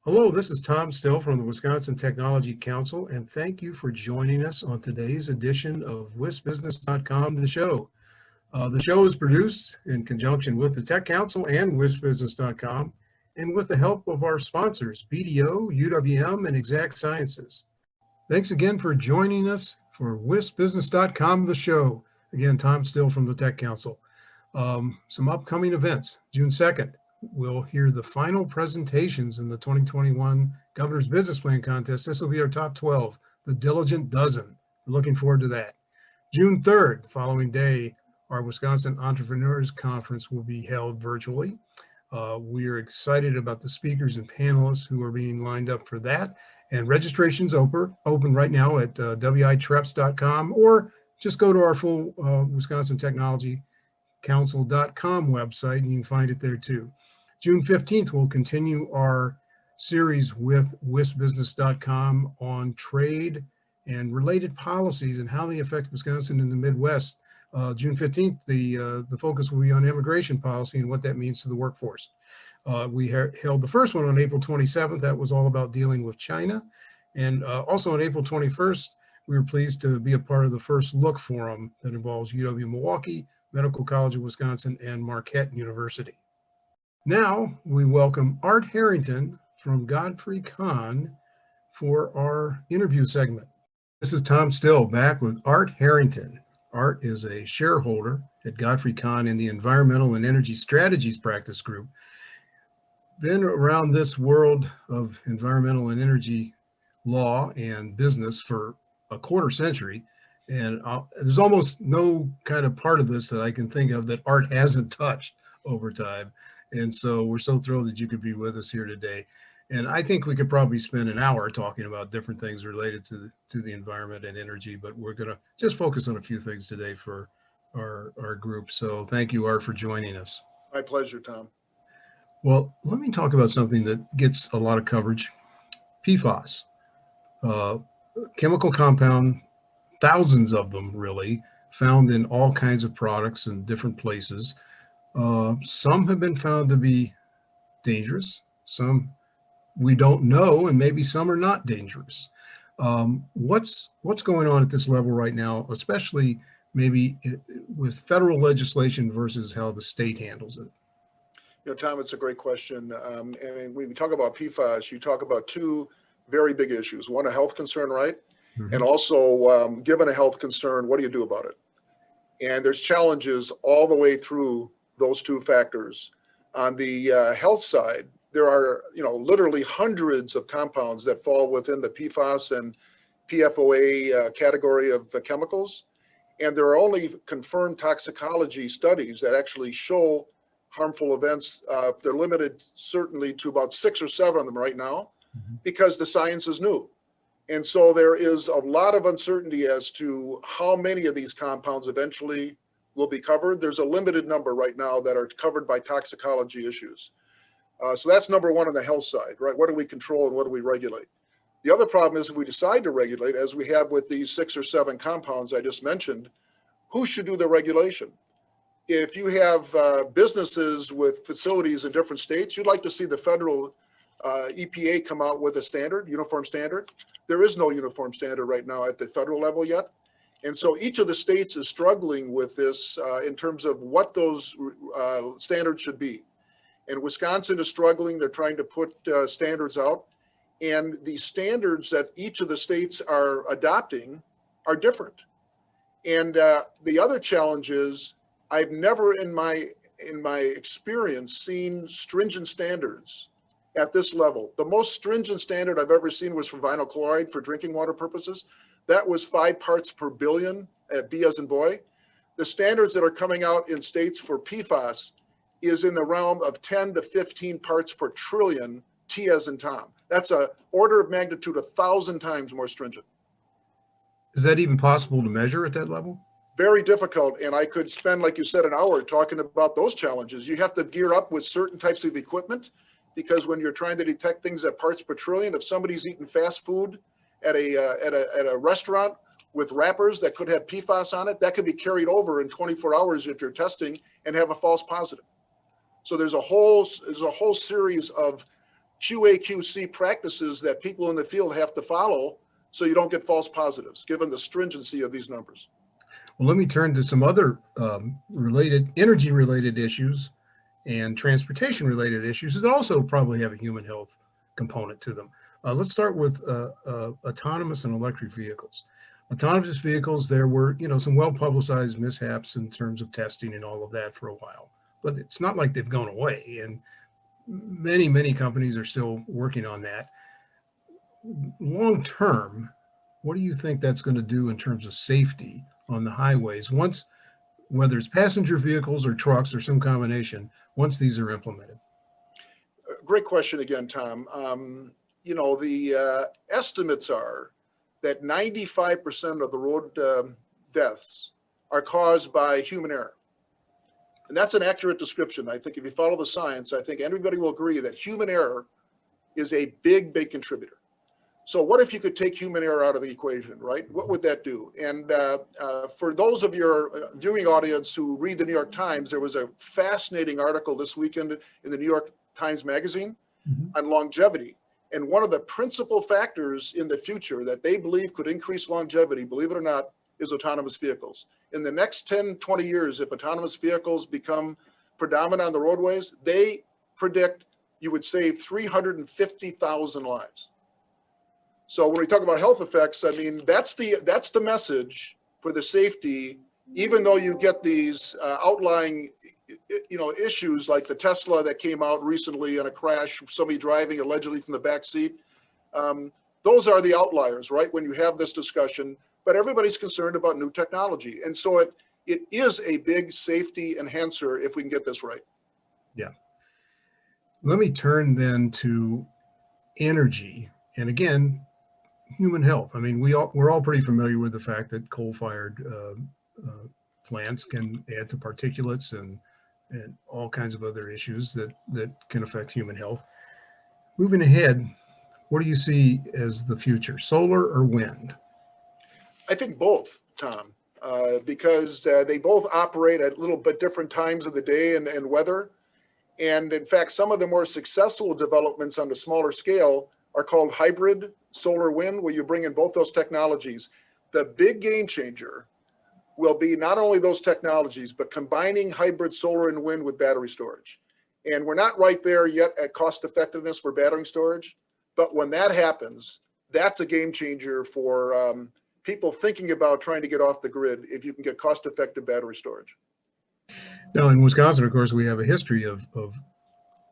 Hello, this is Tom Still from the Wisconsin Technology Council, and thank you for joining us on today's edition of WISBusiness.com, the show. The show is produced in conjunction with the Tech Council and WISBusiness.com, and with the help of our sponsors, BDO, UWM, and Exact Sciences. Thanks again for joining us for WISBusiness.com, the show. Again, Tom Still from the Tech Council. Some upcoming events. June 2nd, we'll hear the final presentations in the 2021 Governor's Business Plan Contest. This will be our top 12, the Diligent Dozen. We're looking forward to that. June 3rd, the following day, our Wisconsin Entrepreneurs Conference will be held virtually. We are excited about the speakers and panelists who are being lined up for that. And registration's open right now at witreps.com, or just go to our full Wisconsin Technology Council.com website, and you can find it there too. June 15th, we'll continue our series with WISBusiness.com on trade and related policies and how they affect Wisconsin and the Midwest. June 15th, the focus will be on immigration policy and what that means to the workforce. We held the first one on April 27th. That was all about dealing with China. And also on April 21st, we were pleased to be a part of the First Look Forum that involves UW-Milwaukee, Medical College of Wisconsin, and Marquette University. Now we welcome Art Harrington from Godfrey Kahn for our interview segment. This is Tom Still back with Art Harrington. Art is a shareholder at Godfrey Kahn in the Environmental and Energy Strategies Practice Group. Been around this world of environmental and energy law and business for a quarter century. And there's almost no kind of part of this that I can think of that Art hasn't touched over time. And so we're so thrilled that you could be with us here today. And I think we could probably spend an hour talking about different things related to the environment and energy, but we're going to just focus on a few things today for our group. So thank you, Art, for joining us. My pleasure, Tom. Well, let me talk about something that gets a lot of coverage. PFAS, chemical compound, thousands of them really, found in all kinds of products in different places. Some have been found to be dangerous. Some we don't know, and maybe some are not dangerous. What's going on at this level right now, especially maybe with federal legislation versus how the state handles it? You know, Tom, it's a great question. And when we talk about PFAS, you talk about two very big issues. One, a health concern, right? Mm-hmm. And also, given a health concern, what do you do about it? And there's challenges all the way through those two factors. On the health side, there are, literally hundreds of compounds that fall within the PFAS and PFOA category of chemicals. And there are only confirmed toxicology studies that actually show harmful events. They're limited certainly to about 6 or 7 of them right now, mm-hmm. because the science is new. And so there is a lot of uncertainty as to how many of these compounds eventually will be covered. There's a limited number right now that are covered by toxicology issues. So that's number one on the health side, right? What do we control and what do we regulate? The other problem is if we decide to regulate, as we have with these 6 or 7 compounds I just mentioned, who should do the regulation? If you have businesses with facilities in different states, you'd like to see the federal EPA come out with a standard, uniform standard. There is no uniform standard right now at the federal level yet. And so each of the states is struggling with this in terms of what those standards should be. And Wisconsin is struggling. They're trying to put standards out. And the standards that each of the states are adopting are different. And the other challenge is I've never in my experience seen stringent standards at this level. The most stringent standard I've ever seen was for vinyl chloride for drinking water purposes. That was 5 parts per billion, B as in boy. The standards that are coming out in states for PFAS is in the realm of 10 to 15 parts per trillion, T as in Tom. That's an order of magnitude 1,000 times more stringent. Is that even possible to measure at that level? Very difficult. And I could spend, like you said, an hour talking about those challenges. You have to gear up with certain types of equipment, because when you're trying to detect things at parts per trillion, if somebody's eating fast food at a restaurant with wrappers that could have PFAS on it, that could be carried over in 24 hours if you're testing and have a false positive. So there's a whole series of QA/QC practices that people in the field have to follow so you don't get false positives, given the stringency of these numbers. Well, let me turn to some other energy-related issues and transportation-related issues that also probably have a human health component to them. Let's start with autonomous and electric vehicles. Autonomous vehicles, there were, some well-publicized mishaps in terms of testing and all of that for a while, but it's not like they've gone away. And many, many companies are still working on that. Long term, what do you think that's going to do in terms of safety on the highways once, whether it's passenger vehicles or trucks or some combination, once these are implemented? Great question again, Tom. The estimates are that 95% of the road deaths are caused by human error. And that's an accurate description. I think if you follow the science, I think everybody will agree that human error is a big, big contributor. So what if you could take human error out of the equation, right? What would that do? And for those of your viewing audience who read the New York Times, there was a fascinating article this weekend in the New York Times Magazine on longevity. And one of the principal factors in the future that they believe could increase longevity, believe it or not, is autonomous vehicles. In the next 10, 20 years, if autonomous vehicles become predominant on the roadways, they predict you would save 350,000 lives. So when we talk about health effects, I mean, that's the message for the safety, even though you get these outlying issues like the Tesla that came out recently in a crash, somebody driving allegedly from the back seat. Those are the outliers, right? When you have this discussion, but everybody's concerned about new technology. And so it is a big safety enhancer if we can get this right. Yeah. Let me turn then to energy. And again, human health. I mean, we're all pretty familiar with the fact that coal-fired plants can add to particulates and all kinds of other issues that can affect human health. Moving ahead, what do you see as the future, solar or wind? I think both, Tom, because they both operate at a little bit different times of the day and weather. And in fact, some of the more successful developments on the smaller scale are called hybrid solar wind, where you bring in both those technologies. The big game changer will be not only those technologies, but combining hybrid solar and wind with battery storage. And we're not right there yet at cost effectiveness for battery storage, but when that happens, that's a game changer for people thinking about trying to get off the grid if you can get cost effective battery storage. Now, in Wisconsin, of course, we have a history of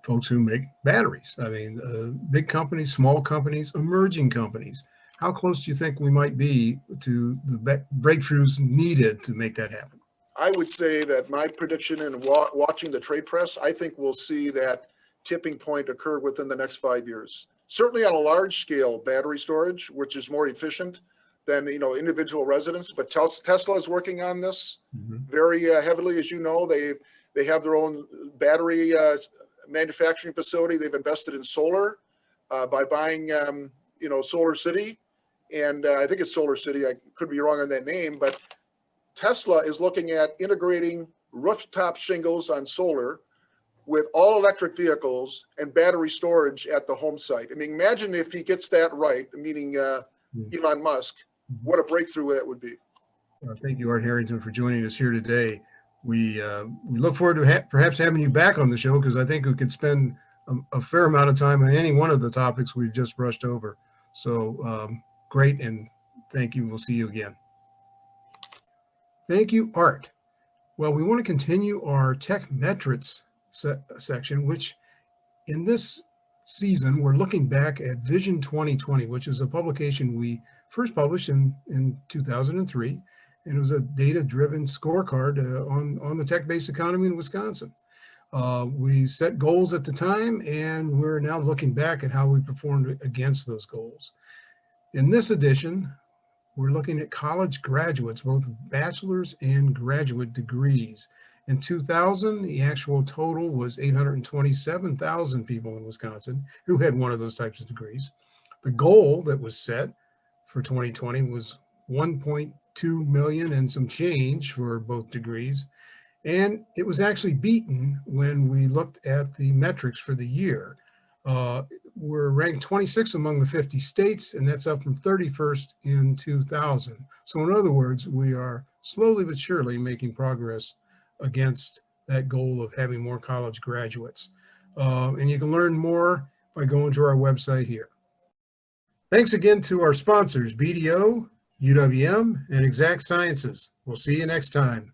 folks who make batteries. I mean, big companies, small companies, emerging companies. How close do you think we might be to the breakthroughs needed to make that happen? I would say that my prediction in watching the trade press, I think we'll see that tipping point occur within the next 5 years. Certainly on a large scale battery storage, which is more efficient than individual residents. But Tesla is working on this very heavily. As you know, they have their own battery manufacturing facility. They've invested in solar by buying Solar City, and I think it's Solar City. I could be wrong on that name, but Tesla is looking at integrating rooftop shingles on solar with all electric vehicles and battery storage at the home site. I mean, imagine if he gets that right, meaning Elon Musk, what a breakthrough that would be. Thank you, Art Harrington, for joining us here today. We look forward to perhaps having you back on the show, because I think we could spend a fair amount of time on any one of the topics we've just brushed over. So great, and thank you. We'll see you again. Thank you, Art. Well, we want to continue our tech metrics section, which in this season, we're looking back at Vision 2020, which is a publication we first published in 2003. And it was a data-driven scorecard on the tech-based economy in Wisconsin. We set goals at the time, and we're now looking back at how we performed against those goals. In this edition, we're looking at college graduates, both bachelor's and graduate degrees. In 2000, the actual total was 827,000 people in Wisconsin who had one of those types of degrees. The goal that was set for 2020 was 1.2 million and some change for both degrees. And it was actually beaten when we looked at the metrics for the year. we're ranked 26th among the 50 states, and that's up from 31st in 2000. So in other words, we are slowly but surely making progress against that goal of having more college graduates. And you can learn more by going to our website here. Thanks again to our sponsors, BDO, UWM, and Exact Sciences. We'll see you next time.